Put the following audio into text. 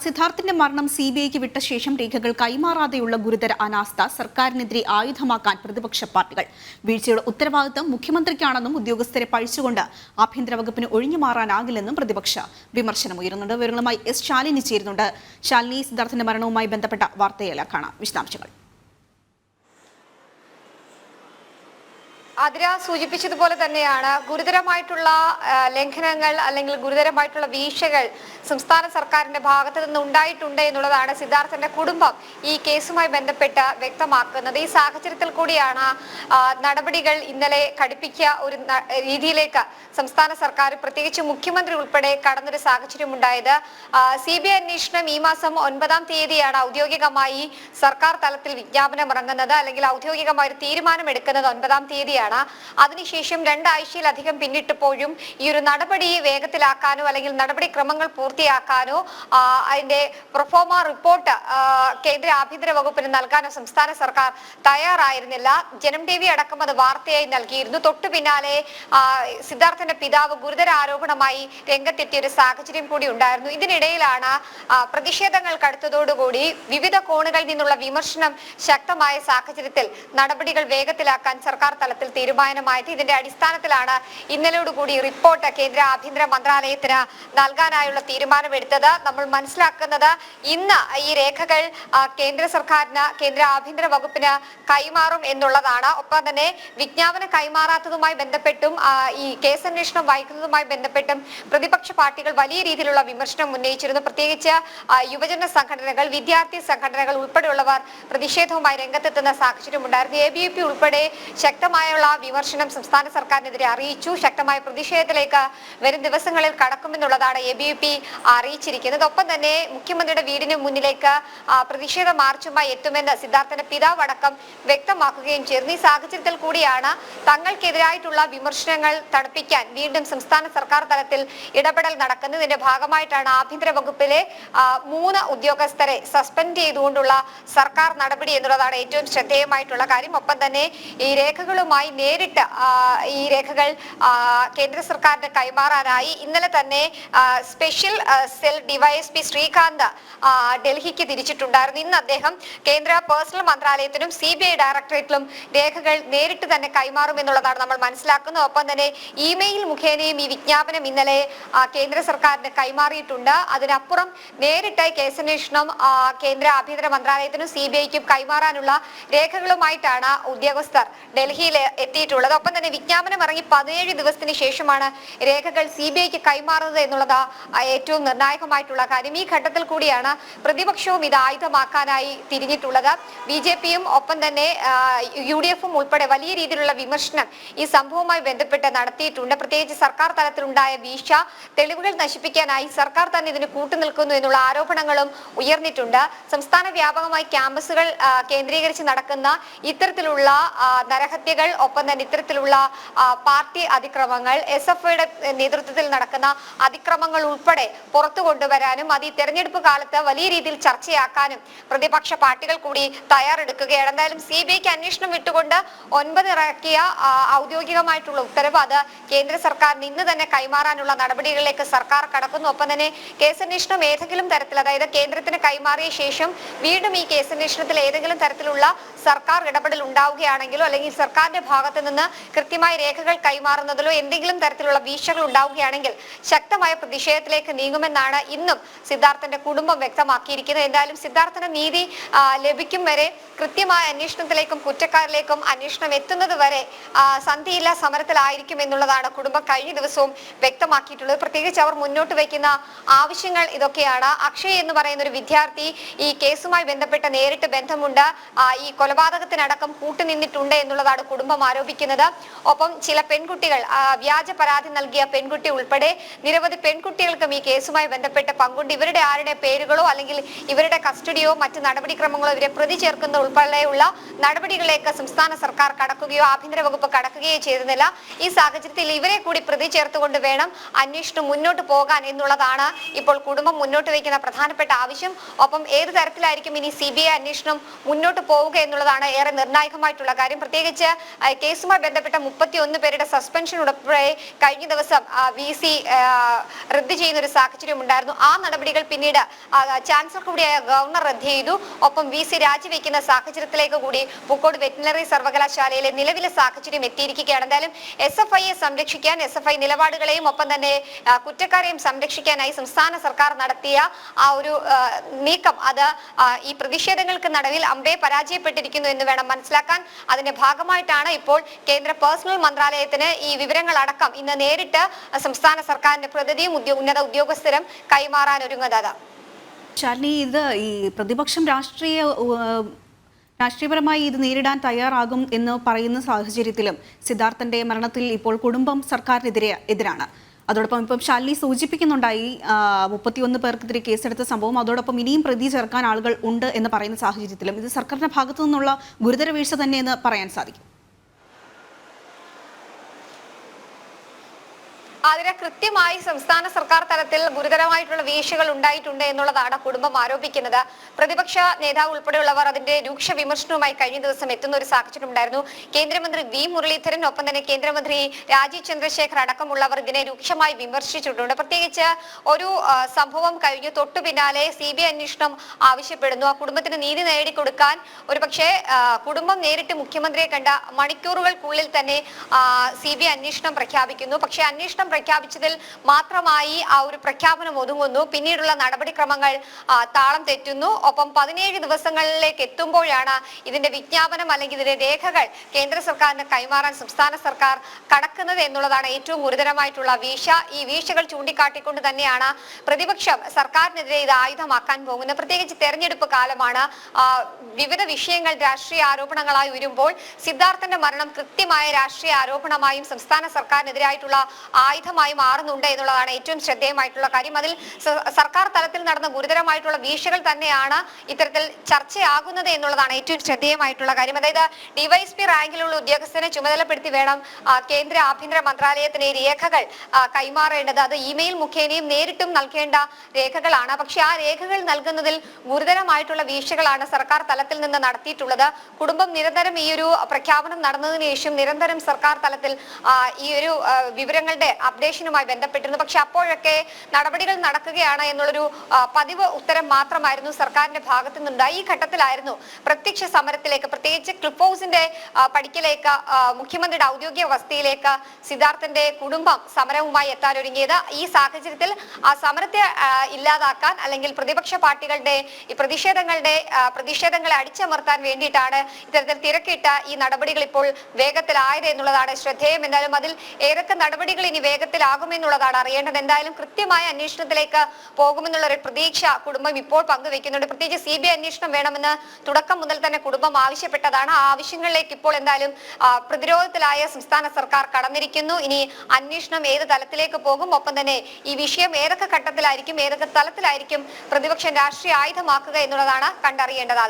സിദ്ധാർത്ഥിന്റെ മരണം സിബിഐക്ക് വിട്ട ശേഷം രേഖകൾ കൈമാറാതെയുള്ള ഗുരുതര അനാസ്ഥ സർക്കാരിനെതിരെ ആയുധമാക്കാൻ പ്രതിപക്ഷ പാർട്ടികൾ. വീഴ്ചയുടെ ഉത്തരവാദിത്തം മുഖ്യമന്ത്രിക്കാണെന്നും ഉദ്യോഗസ്ഥരെ പഴിച്ചുകൊണ്ട് ആഭ്യന്തര വകുപ്പിന് ഒഴിഞ്ഞുമാറാനാകില്ലെന്നും പ്രതിപക്ഷ വിമർശനമുയരുന്നുണ്ട്. വിവരങ്ങളുമായി എസ് ശാലിനി ചേരുന്നുണ്ട്. ശാലിനി, സിദ്ധാർത്ഥിന്റെ മരണവുമായി ബന്ധപ്പെട്ട വാർത്തയില കാണാം വിശദാംശങ്ങൾ. അതിര സൂചിപ്പിച്ചതുപോലെ തന്നെയാണ് ഗുരുതരമായിട്ടുള്ള ലംഘനങ്ങൾ അല്ലെങ്കിൽ ഗുരുതരമായിട്ടുള്ള വീഴ്ചകൾ സംസ്ഥാന സർക്കാരിന്റെ ഭാഗത്തു നിന്ന് ഉണ്ടായിട്ടുണ്ട് എന്നുള്ളതാണ് സിദ്ധാർത്ഥന്റെ കുടുംബം ഈ കേസുമായി ബന്ധപ്പെട്ട് വ്യക്തമാക്കുന്നത്. ഈ സാഹചര്യത്തിൽ കൂടിയാണ് നടപടികൾ ഇന്നലെ കടുപ്പിക്കുക ഒരു രീതിയിലേക്ക് സംസ്ഥാന സർക്കാർ പ്രത്യേകിച്ച് മുഖ്യമന്ത്രി ഉൾപ്പെടെ കടന്നൊരു സാഹചര്യം ഉണ്ടായത്. CBI അന്വേഷണം ഈ മാസം 9-ാം തീയതിയാണ് ഔദ്യോഗികമായി സർക്കാർ തലത്തിൽ വിജ്ഞാപനം ഇറങ്ങുന്നത്, അല്ലെങ്കിൽ ഔദ്യോഗികമായ ഒരു തീരുമാനം എടുക്കുന്നത് 9-ാം തീയതിയാണ്. അതിനുശേഷം 2 ആഴ്ചയിലധികം പിന്നിട്ടപ്പോഴും ഈ ഒരു നടപടി വേഗത്തിലാക്കാനോ അല്ലെങ്കിൽ നടപടിക്രമങ്ങൾ പൂർത്തിയാക്കാനോ അതിന്റെ പ്രൊഫോമ റിപ്പോർട്ട് കേന്ദ്ര ആഭ്യന്തര വകുപ്പിന് നൽകാനോ സംസ്ഥാന സർക്കാർ തയ്യാറായിരുന്നില്ല. ജനം TV അടക്കം അത് വാർത്തയായി നൽകിയിരുന്നു. തൊട്ടു പിന്നാലെ സിദ്ധാർത്ഥന്റെ പിതാവ് ഗുരുതര ആരോപണമായി രംഗത്തെത്തിയ ഒരു സാഹചര്യം കൂടി ഉണ്ടായിരുന്നു. ഇതിനിടയിലാണ് പ്രതിഷേധങ്ങൾ കടുത്തതോടുകൂടി വിവിധ കോണുകളിൽ നിന്നുള്ള വിമർശനം ശക്തമായ സാഹചര്യത്തിൽ നടപടികൾ വേഗത്തിലാക്കാൻ സർക്കാർ തലത്തിൽ തീരുമാനമായത്. ഇതിന്റെ അടിസ്ഥാനത്തിലാണ് ഇന്നലെയോടുകൂടി റിപ്പോർട്ട് കേന്ദ്ര ആഭ്യന്തര മന്ത്രാലയത്തിന് നൽകാനായുള്ള തീരുമാനമെടുത്തത്. നമ്മൾ മനസ്സിലാക്കുന്നത് ഇന്ന് ഈ രേഖകൾ കേന്ദ്ര സർക്കാരിന് കേന്ദ്ര ആഭ്യന്തര വകുപ്പിന് കൈമാറും എന്നുള്ളതാണ്. ഒപ്പം തന്നെ വിജ്ഞാപനം കൈമാറാത്തതുമായി ബന്ധപ്പെട്ടും ഈ കേസന്വേഷണം വൈകുന്നതുമായി ബന്ധപ്പെട്ടും പ്രതിപക്ഷ പാർട്ടികൾ വലിയ രീതിയിലുള്ള വിമർശനം ഉന്നയിച്ചിരുന്നു. പ്രത്യേകിച്ച് യുവജന സംഘടനകൾ, വിദ്യാർത്ഥി സംഘടനകൾ ഉൾപ്പെടെയുള്ളവർ പ്രതിഷേധവുമായി രംഗത്തെത്തുന്ന സാഹചര്യം ഉണ്ടായിരുന്നു. ABVP ഉൾപ്പെടെ ശക്തമായുള്ള വിമർശനം സംസ്ഥാന സർക്കാരിനെതിരെ അറിയിച്ചു. ശക്തമായ പ്രതിഷേധത്തിലേക്ക് വരും ദിവസങ്ങളിൽ കടക്കുമെന്നുള്ളതാണ് ABVP അറിയിച്ചിരിക്കുന്നത്. ഒപ്പം തന്നെ മുഖ്യമന്ത്രിയുടെ വീടിന് മുന്നിലേക്ക് പ്രതിഷേധ മാർച്ചുമായി എത്തുമെന്ന് സിദ്ധാർത്ഥന്റെ പിതാവ് അടക്കം വ്യക്തമാക്കുകയും ചെയ്തു. ഈ സാഹചര്യത്തിൽ കൂടിയാണ് തങ്ങൾക്കെതിരായിട്ടുള്ള വിമർശനങ്ങൾ തണുപ്പിക്കാൻ വീണ്ടും സംസ്ഥാന സർക്കാർ തലത്തിൽ ഇടപെടൽ നടക്കുന്നത്. ഇതിന്റെ ഭാഗമായിട്ടാണ് ആഭ്യന്തര വകുപ്പിലെ 3 ഉദ്യോഗസ്ഥരെ സസ്പെൻഡ് ചെയ്തുകൊണ്ടുള്ള സർക്കാർ നടപടി എന്നുള്ളതാണ് ഏറ്റവും ശ്രദ്ധേയമായിട്ടുള്ള കാര്യം. ഒപ്പം തന്നെ ഈ രേഖകളുമായി നേരിട്ട് ഈ രേഖകൾ കേന്ദ്ര സർക്കാരിന് കൈമാറാനായി ഇന്നലെ തന്നെ സ്പെഷ്യൽ സെൽ DYSP ശ്രീകാന്ത് ഡൽഹിക്ക് തിരിച്ചിട്ടുണ്ടായിരുന്നു. ഇന്ന് അദ്ദേഹം കേന്ദ്ര പേഴ്സണൽ മന്ത്രാലയത്തിനും CBI ഡയറക്ടറേറ്റിലും രേഖകൾ നേരിട്ട് തന്നെ കൈമാറുമെന്നുള്ളതാണ് നമ്മൾ മനസ്സിലാക്കുന്നത്. ഒപ്പം തന്നെ ഇമെയിൽ മുഖേനയും ഈ വിജ്ഞാപനം ഇന്നലെ കേന്ദ്ര സർക്കാരിന് കൈമാറിയിട്ടുണ്ട്. അതിനപ്പുറം നേരിട്ട് കേസന്വേഷണം കേന്ദ്ര ആഭ്യന്തര മന്ത്രാലയത്തിനും CBIക്കും കൈമാറാനുള്ള രേഖകളുമായിട്ടാണ് ഉദ്യോഗസ്ഥർ ഡൽഹിയിൽ എത്തിയിട്ടുള്ളത്. ഒപ്പം തന്നെ വിജ്ഞാപനം ഇറങ്ങി 17 ദിവസത്തിന് ശേഷമാണ് രേഖകൾ CBIക്ക് കൈമാറുന്നത് എന്നുള്ളത് ഏറ്റവും നിർണായകമായിട്ടുള്ള കാര്യം. ഈ ഘട്ടത്തിൽ കൂടിയാണ് പ്രതിപക്ഷവും ഇത് ആയുധമാക്കാനായി തിരിഞ്ഞിട്ടുള്ളത്. BJPയും ഒപ്പം തന്നെ UDFും ഉൾപ്പെടെ വലിയ രീതിയിലുള്ള വിമർശനം ഈ സംഭവവുമായി ബന്ധപ്പെട്ട് നടത്തിയിട്ടുണ്ട്. പ്രത്യേകിച്ച് സർക്കാർ തലത്തിലുണ്ടായ വീഴ്ച തെളിവുകൾ നശിപ്പിക്കാനായി സർക്കാർ തന്നെ ഇതിന് കൂട്ടുനിൽക്കുന്നു എന്നുള്ള ആരോപണങ്ങളും ഉയർന്നിട്ടുണ്ട്. സംസ്ഥാന വ്യാപകമായി ക്യാമ്പസുകൾ കേന്ദ്രീകരിച്ച് നടക്കുന്ന ഇത്തരത്തിലുള്ള നരഹത്യകൾ, ഒപ്പം തന്നെ ഇത്തരത്തിലുള്ള പാർട്ടി അതിക്രമങ്ങൾ, SFIയുടെ നേതൃത്വത്തിൽ നടക്കുന്ന അതിക്രമങ്ങൾ ഉൾപ്പെടെ പുറത്തു കൊണ്ടുവരാനും അത് ഈ തെരഞ്ഞെടുപ്പ് കാലത്ത് വലിയ രീതിയിൽ ചർച്ചയാക്കാനും പ്രതിപക്ഷ പാർട്ടികൾ കൂടി തയ്യാറെടുക്കുകയാണ്. എന്തായാലും CBIക്ക് അന്വേഷണം വിട്ടുകൊണ്ട് 9 ഇറക്കിയ ഔദ്യോഗികമായിട്ടുള്ള ഉത്തരവ് അത് കേന്ദ്ര സർക്കാരിന് ഇന്ന് തന്നെ കൈമാറാനുള്ള നടപടികളിലേക്ക് സർക്കാർ കടക്കുന്നു. ഒപ്പം തന്നെ കേസന്വേഷണം ഏതെങ്കിലും തരത്തിൽ, അതായത് കേന്ദ്രത്തിന് കൈമാറിയ ശേഷം വീണ്ടും ഈ കേസന്വേഷണത്തിൽ ഏതെങ്കിലും തരത്തിലുള്ള സർക്കാർ ഇടപെടൽ ഉണ്ടാവുകയാണെങ്കിലോ അല്ലെങ്കിൽ സർക്കാരിന്റെ ഭാഗത്ത് നിന്ന് കൃത്യമായ രേഖകൾ കൈമാറുന്നതിലോ എന്തെങ്കിലും തരത്തിലുള്ള വീഴ്ചകൾ ഉണ്ടാവുകയാണെങ്കിൽ ശക്തമായ പ്രതിഷേധത്തിലേക്ക് നീങ്ങുമെന്നാണ് ഇന്നും സിദ്ധാർത്ഥന്റെ കുടുംബം വ്യക്തമാക്കിയിരിക്കുന്നത്. എന്തായാലും സിദ്ധാർത്ഥന് നീതി ലഭിക്കും വരെ കൃത്യമായ അന്വേഷണത്തിലേക്കും കുറ്റക്കാരിലേക്കും അന്വേഷണം എത്തുന്നത് വരെ സന്ധിയില്ല സമരത്തിലായിരിക്കും എന്നുള്ളതാണ് കുടുംബം കഴിഞ്ഞ ദിവസവും വ്യക്തമാക്കിയിട്ടുള്ളത്. പ്രത്യേകിച്ച് അവർ മുന്നോട്ട് വയ്ക്കുന്ന ആവശ്യങ്ങൾ ഇതൊക്കെയാണ്. അക്ഷയ് എന്ന് പറയുന്ന ഒരു വിദ്യാർത്ഥി ഈ കേസുമായി ബന്ധപ്പെട്ട നേരിട്ട് ബന്ധമുണ്ട്, ഈ കൊലപാതകത്തിനടക്കം കൂട്ടുനിന്നിട്ടുണ്ട് എന്നുള്ളതാണ് കുടുംബം ആരോപിക്കുന്നത്. ഒപ്പം ചില പെൺകുട്ടികൾ, വ്യാജ പരാതി നൽകിയ പെൺകുട്ടി ഉൾപ്പെടെ നിരവധി പെൺകുട്ടികൾക്കും ഈ കേസുമായി ബന്ധപ്പെട്ട് പങ്കുണ്ട്. ഇവരുടെ ആരുടെ പേരുകളോ അല്ലെങ്കിൽ ഇവരുടെ കസ്റ്റഡിയോ മറ്റ് നടപടിക്രമങ്ങളോ ഇവരെ പ്രതി ചേർക്കുന്ന ഉൾപ്പെടെയുള്ള നടപടികളിലേക്ക് സംസ്ഥാന സർക്കാർ കടക്കുകയോ ആഭ്യന്തര വകുപ്പ് കടക്കുകയോ ചെയ്തിരുന്നില്ല. ഈ സാഹചര്യത്തിൽ ഇവരെ കൂടി പ്രതി ചേർത്തുകൊണ്ട് വേണം അന്വേഷണം മുന്നോട്ട് പോകാൻ എന്നുള്ളതാണ് ഇപ്പോൾ കുടുംബം മുന്നോട്ട് വയ്ക്കുന്ന പ്രധാനപ്പെട്ട ആവശ്യം. ഒപ്പം ഏത് തരത്തിലായിരിക്കും ഇനി CBI അന്വേഷണം മുന്നോട്ട് പോവുക എന്നുള്ളതാണ് ഏറെ നിർണായകമായിട്ടുള്ള കാര്യം. പ്രത്യേകിച്ച് കേസുമായി ബന്ധപ്പെട്ട 31 പേരുടെ സസ്പെൻഷൻ ഉൾപ്പെടെ കഴിഞ്ഞ ദിവസം VC റദ്ദ് ചെയ്യുന്ന ഒരു സാഹചര്യം ഉണ്ടായിരുന്നു. ആ നടപടികൾ പിന്നീട് ചാൻസലർ കൂടിയായ ഗവർണർ റദ്ദ് ചെയ്തു. ഒപ്പം VC രാജിവെക്കുന്ന സാഹചര്യത്തിലേക്ക് കൂടി പൂക്കോട് വെറ്റിനറി സർവകലാശാലയിലെ നിലവിലെ സാഹചര്യം എത്തിയിരിക്കുകയാണ്. എന്തായാലും SFIയെ സംരക്ഷിക്കാൻ, SFI നിലപാടുകളെയും ഒപ്പം തന്നെ കുറ്റക്കാരെയും സംരക്ഷിക്കാനായി സംസ്ഥാന സർക്കാർ നടത്തിയ ആ ഒരു നീക്കം അത് ഈ പ്രതിഷേധങ്ങൾക്ക് നടുവിൽ അമ്പേ പരാജയപ്പെട്ടിരിക്കുന്നു എന്ന് വേണം മനസ്സിലാക്കാൻ. അതിന്റെ ഭാഗമായിട്ടാണ് ഇപ്പോൾ കേന്ദ്ര പേഴ്സണൽ മന്ത്രാലയത്തിന് ഈ വിവരങ്ങളടക്കം ഇന്ന് നേരിട്ട് സംസ്ഥാന സർക്കാരിന്റെ പ്രതിനിധിയും ഉന്നത ഉദ്യോഗസ്ഥരും കൈമാറാൻ ഒരുങ്ങുന്നത്. ശാലിനി, ഇത് ഈ പ്രതിപക്ഷം രാഷ്ട്രീയപരമായി ഇത് നേരിടാൻ തയ്യാറാകും എന്ന് പറയുന്ന സാഹചര്യത്തിലും സിദ്ധാർത്ഥന്റെ മരണത്തിൽ ഇപ്പോൾ കുടുംബം സർക്കാരിനെതിരാണ്. അതോടൊപ്പം ഇപ്പം ശാലിനി സൂചിപ്പിക്കുന്നുണ്ടായി 31 പേർക്കെതിരെ കേസെടുത്ത സംഭവം, അതോടൊപ്പം ഇനിയും പ്രതി ചേർക്കാൻ ആളുകൾ ഉണ്ട് എന്ന് പറയുന്ന സാഹചര്യത്തിലും ഇത് സർക്കാരിന്റെ ഭാഗത്തു നിന്നുള്ള ഗുരുതര വീഴ്ച തന്നെയെന്ന് പറയാൻ സാധിക്കും. അതിന് കൃത്യമായി സംസ്ഥാന സർക്കാർ തലത്തിൽ ഗുരുതരമായിട്ടുള്ള വീഴ്ചകൾ ഉണ്ടായിട്ടുണ്ട് എന്നുള്ളതാണ് കുടുംബം ആരോപിക്കുന്നത്. പ്രതിപക്ഷ നേതാവ് ഉൾപ്പെടെയുള്ളവർ അതിന്റെ രൂക്ഷ വിമർശനവുമായി കഴിഞ്ഞ ദിവസം എത്തുന്ന ഒരു സാഹചര്യം ഉണ്ടായിരുന്നു. കേന്ദ്രമന്ത്രി V മുരളീധരൻ, ഒപ്പം തന്നെ കേന്ദ്രമന്ത്രി രാജീവ് ചന്ദ്രശേഖർ അടക്കമുള്ളവർ ഇതിനെ രൂക്ഷമായി വിമർശിച്ചിട്ടുണ്ട്. പ്രത്യേകിച്ച് ഒരു സംഭവം കഴിഞ്ഞു തൊട്ടു പിന്നാലെ CBI അന്വേഷണം ആവശ്യപ്പെടുന്നു. ആ കുടുംബത്തിന് നീതി നേടിക്കൊടുക്കാൻ ഒരുപക്ഷെ കുടുംബം നേരിട്ട് മുഖ്യമന്ത്രിയെ കണ്ട മണിക്കൂറുകൾക്കുള്ളിൽ തന്നെ CBI അന്വേഷണം പ്രഖ്യാപിക്കുന്നു. പക്ഷേ അന്വേഷണം പ്രഖ്യാപിച്ചതിൽ മാത്രമായി ആ ഒരു പ്രഖ്യാപനം ഒതുങ്ങുന്നു. പിന്നീടുള്ള നടപടിക്രമങ്ങൾ താളം തെറ്റുന്നു. ഒപ്പം 17 ദിവസങ്ങളിലേക്ക് എത്തുമ്പോഴാണ് ഇതിന്റെ വിജ്ഞാപനം അല്ലെങ്കിൽ ഇതിന്റെ രേഖകൾ കേന്ദ്ര സർക്കാരിന് കൈമാറാൻ സംസ്ഥാന സർക്കാർ കടക്കുന്നത് എന്നുള്ളതാണ് ഏറ്റവും ഗുരുതരമായിട്ടുള്ള വീഴ്ച. ഈ വീഴ്ചകൾ ചൂണ്ടിക്കാട്ടിക്കൊണ്ട് തന്നെയാണ് പ്രതിപക്ഷം സർക്കാരിനെതിരെ ഇത് ആയുധമാക്കാൻ പോകുന്നത്. പ്രത്യേകിച്ച് തെരഞ്ഞെടുപ്പ് കാലമാണ്. വിവിധ വിഷയങ്ങൾ രാഷ്ട്രീയ ആരോപണങ്ങളായി ഉയരുമ്പോൾ സിദ്ധാർത്ഥന്റെ മരണം കൃത്യമായ രാഷ്ട്രീയ ആരോപണമായും സംസ്ഥാന സർക്കാരിനെതിരായിട്ടുള്ള ആയുധമായി മാറുന്നുണ്ട് എന്നുള്ളതാണ് ഏറ്റവും ശ്രദ്ധേയമായിട്ടുള്ള കാര്യം. അതിൽ സർക്കാർ തലത്തിൽ നടന്ന ഗുരുതരമായിട്ടുള്ള വീഴ്ചകൾ തന്നെയാണ് ഇത്തരത്തിൽ ചർച്ചയാകുന്നത് എന്നുള്ളതാണ് ഏറ്റവും ശ്രദ്ധേയമായിട്ടുള്ള കാര്യം. അതായത് DYSP റാങ്കിലുള്ള ഉദ്യോഗസ്ഥനെ ചുമതലപ്പെടുത്തി വേണം കേന്ദ്ര ആഭ്യന്തര മന്ത്രാലയത്തിന് രേഖകൾ കൈമാറേണ്ടത്. അത് ഇമെയിൽ മുഖേനയും നേരിട്ടും നൽകേണ്ട രേഖകളാണ്. പക്ഷെ ആ രേഖകൾ നൽകുന്നതിൽ ഗുരുതരമായിട്ടുള്ള വീഴ്ചകളാണ് സർക്കാർ തലത്തിൽ നിന്ന് നടത്തിയിട്ടുള്ളത്. കുടുംബം നിരന്തരം ഈ ഒരു പ്രഖ്യാപനം നടന്നതിന് ശേഷം നിരന്തരം സർക്കാർ തലത്തിൽ ഈ ഒരു വിവരങ്ങളുടെ അപ്ഡേഷനുമായി ബന്ധപ്പെട്ടിരുന്നു. പക്ഷെ അപ്പോഴൊക്കെ നടപടികൾ നടക്കുകയാണ് എന്നുള്ളൊരു പതിവ് ഉത്തരം മാത്രമായിരുന്നു സർക്കാരിന്റെ ഭാഗത്തു നിന്നുണ്ടായി. ഈ ഘട്ടത്തിലായിരുന്നു പ്രത്യക്ഷ സമരത്തിലേക്ക്, പ്രത്യേകിച്ച് ക്ലിഫ് ഹൗസിന്റെ പടിക്കലേക്ക്, മുഖ്യമന്ത്രിയുടെ ഔദ്യോഗിക വസതിയിലേക്ക് സിദ്ധാർത്ഥന്റെ കുടുംബം സമരവുമായി എത്താനൊരുങ്ങിയത്. ഈ സാഹചര്യത്തിൽ ആ സമരത്തെ ഇല്ലാതാക്കാൻ അല്ലെങ്കിൽ പ്രതിപക്ഷ പാർട്ടികളുടെ ഈ പ്രതിഷേധങ്ങളെ അടിച്ചമർത്താൻ വേണ്ടിയിട്ടാണ് ഇത്തരത്തിൽ തിരക്കിട്ട ഈ നടപടികൾ ഇപ്പോൾ വേഗത്തിലായത് എന്നുള്ളതാണ് ശ്രദ്ധേയം. എന്നാലും അതിൽ ഏതൊക്കെ നടപടികൾ ഇനി വേഗത്തിലാകുമെന്നുള്ളതാണ് അറിയേണ്ടത്. എന്തായാലും കൃത്യമായ അന്വേഷണത്തിലേക്ക് പോകുമെന്നുള്ള ഒരു പ്രതീക്ഷ കുടുംബം ഇപ്പോൾ പങ്കുവെക്കുന്നുണ്ട്. പ്രത്യേകിച്ച് CBI അന്വേഷണം വേണമെന്ന് തുടക്കം മുതൽ തന്നെ കുടുംബം ആവശ്യപ്പെട്ടതാണ്. ആ ആവശ്യങ്ങളിലേക്ക് ഇപ്പോൾ എന്തായാലും പ്രതിരോധത്തിലായ സംസ്ഥാന സർക്കാർ കടന്നിരിക്കുന്നു. ഇനി അന്വേഷണം ഏത് തലത്തിലേക്ക് പോകും, ഒപ്പം തന്നെ ഈ വിഷയം ഏതൊക്കെ ഘട്ടത്തിലായിരിക്കും, ഏതൊക്കെ തലത്തിലായിരിക്കും പ്രതിപക്ഷം രാഷ്ട്രീയ ആയുധമാക്കുക എന്നുള്ളതാണ് കണ്ടറിയേണ്ടത്.